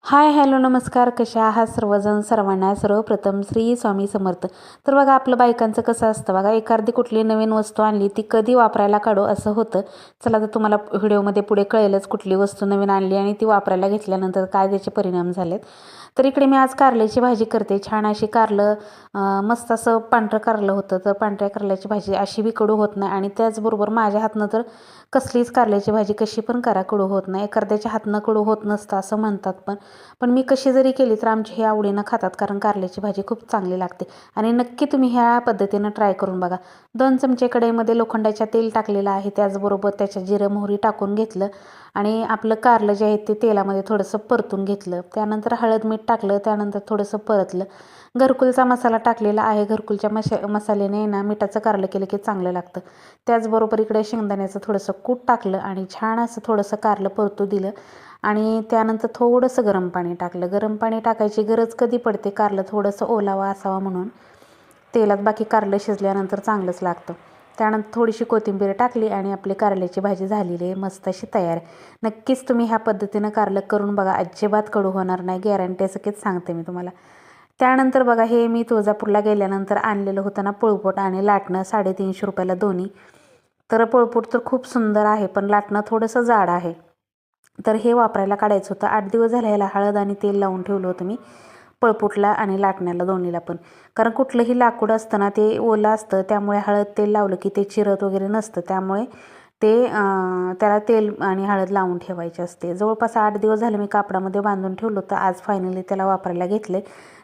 Hi hello नमस्कार, कशा आहात सर्वजण? सर्वांना सर्वप्रथम श्री स्वामी समर्थ. तर बघा, आपलं बायकांचं कसं असतं बघा, एखादी कुठली नवीन वस्तू आणली ती कधी वापरायला काढू असं होतं. चला तर तुम्हाला व्हिडिओमध्ये पुढे कळेलच कुठली वस्तू नवीन आणली आणि ती वापरायला घेतल्यानंतर काय त्याचे परिणाम झालेत. तर इकडे मी आज कारल्याची भाजी करते. छान अशी कारलं, मस्त असं पांढरं कारलं होतं. तर पांढऱ्या कारल्याची भाजी अशी बी कडू होत नाही आणि त्याचबरोबर माझ्या हातनं तर कसलीच कारल्याची भाजी कशी पण करा कडू होत नाही. एखाद्याच्या हातनं कडू होत नसतं असं म्हणतात, पण मी कशी जरी केली तर आमचे हे आवडीनं खातात, कारण कारल्याची भाजी खूप चांगली लागते. आणि नक्की तुम्ही ह्या पद्धतीनं ट्राय करून बघा. 2 चमचे कढईमध्ये लोखंडाच्या तेल टाकलेलं आहे. त्याचबरोबर त्याच्यात जिरं मोहरी टाकून घेतलं आणि आपलं कारलं जे आहे ते तेलामध्ये थोडंसं परतून घेतलं. त्यानंतर हळद मीठ टाकलं. त्यानंतर थोडंसं परतलं. घरकुलचा मसाला टाकलेला आहे. घरकुलच्या मसाल्याने ना मिठाचं कारलं केलं की चांगलं लागतं. त्याचबरोबर इकडे शेंगदाण्याचं थोडंसं कूट टाकलं आणि छान असं थोडंसं कारलं परतू दिलं आणि त्यानंतर थोडंसं गरम पाणी टाकलं. गरम पाणी टाकायची गरज कधी पडते, कारलं थोडंसं ओलावा असावा म्हणून. तेलात बाकी कारलं शिजल्यानंतर चांगलंच लागतं. त्यानंतर थोडीशी कोथिंबीर टाकली आणि आपली कारल्याची भाजी झालेली आहे, मस्त अशी तयार आहे. नक्कीच तुम्ही ह्या पद्धतीनं कारलं करून बघा, अजिबात कडू होणार नाही, गॅरंटी सगळीच सांगते मी तुम्हाला. त्यानंतर बघा, हे मी तुळजापूरला गेल्यानंतर आणलेलं होतं ना पोळपोट आणि लाटणं, 350 रुपयाला दोन्ही. तर पोळपोट तर खूप सुंदर आहे, पण लाटणं थोडंसं जाड आहे. तर हे वापरायला काढायचं होतं. 8 दिवस झाले ह्याला हळद आणि तेल लावून ठेवलं होतं मी, पळपूटला आणि लाटण्याला दोन्हीला पण. कारण कुठलंही लाकूड असतं ना ते ओलं असतं, त्यामुळे हळद तेल लावलं की ते चिरत वगैरे नसतं. त्यामुळे ते त्याला तेल आणि हळद लावून ठेवायची असते. जवळपास 8 दिवस झाले मी कापडामध्ये बांधून ठेवलं होतं. आज फायनली त्याला वापरायला घेतले.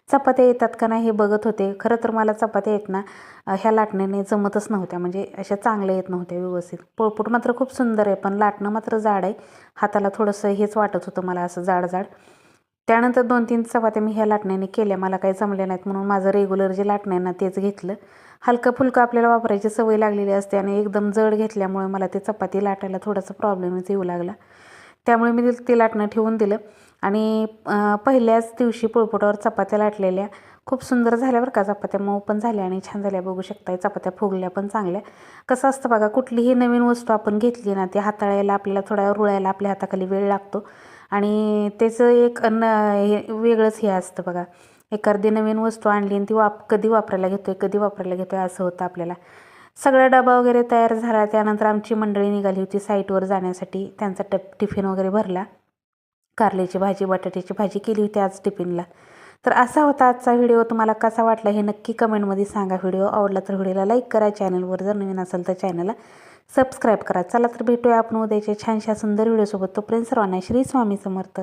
चपात्या येतात का नाही हे बघत होते. खरं तर मला चपात्या येत ना ह्या लाटण्याने जमतच नव्हत्या, म्हणजे अशा चांगल्या येत नव्हत्या व्यवस्थित. पोळपूट मात्र खूप सुंदर आहे, पण लाटणं मात्र जाड आहे. हाताला थोडंसं हेच वाटत होतं मला, असं जाड जाड. त्यानंतर 2-3 चपात्या मी ह्या लाटण्याने केल्या. मला काही जमल्या नाहीत म्हणून माझं रेग्युलर जे लाटणं आहे ना तेच घेतलं. हलकं फुलकं आपल्याला वापरायची सवय लागलेली असते आणि एकदम जड घेतल्यामुळे मला ते चपाती लाटायला थोडासा प्रॉब्लेमच येऊ लागला. त्यामुळे मी ते लाटणं ठेवून दिलं आणि पहिल्याच दिवशी पोळपोटावर चपात्या लाटलेल्या खूप सुंदर झाल्या बरं का. चपात्या मऊ पण झाल्या आणि छान झाल्या, बघू शकताय. चपात्या फुगल्या पण चांगल्या. कसं असतं बघा, कुठलीही नवीन वस्तू आपण घेतली ना ती हाताळायला आपल्याला थोडा रुळायला आपल्या हाताखाली वेळ लागतो आणि त्याचं एक वेगळंच हे असतं बघा. एखादी नवीन वस्तू आणली आणि ती कधी वापरायला घेतोय असं होतं आपल्याला. सगळा डबा वगैरे तयार झाला. त्यानंतर आमची मंडळी निघाली होती साईटवर जाण्यासाठी. त्यांचा टिफिन वगैरे भरला. कारल्याची भाजी, बटाट्याची भाजी केली होती आज टिफिनला. तर असा होता आजचा व्हिडिओ. तुम्हाला कसा वाटला हे नक्की कमेंटमध्ये सांगा. व्हिडिओ आवडला तर व्हिडिओला लाईक करा. चॅनलवर जर नवीन असेल तर चॅनलला सबस्क्राईब करा. चला तर भेटूया आपण उद्याच्या छानशा सुंदर व्हिडिओसोबत. तोपर्यंत सर्वांना श्री स्वामी समर्थ.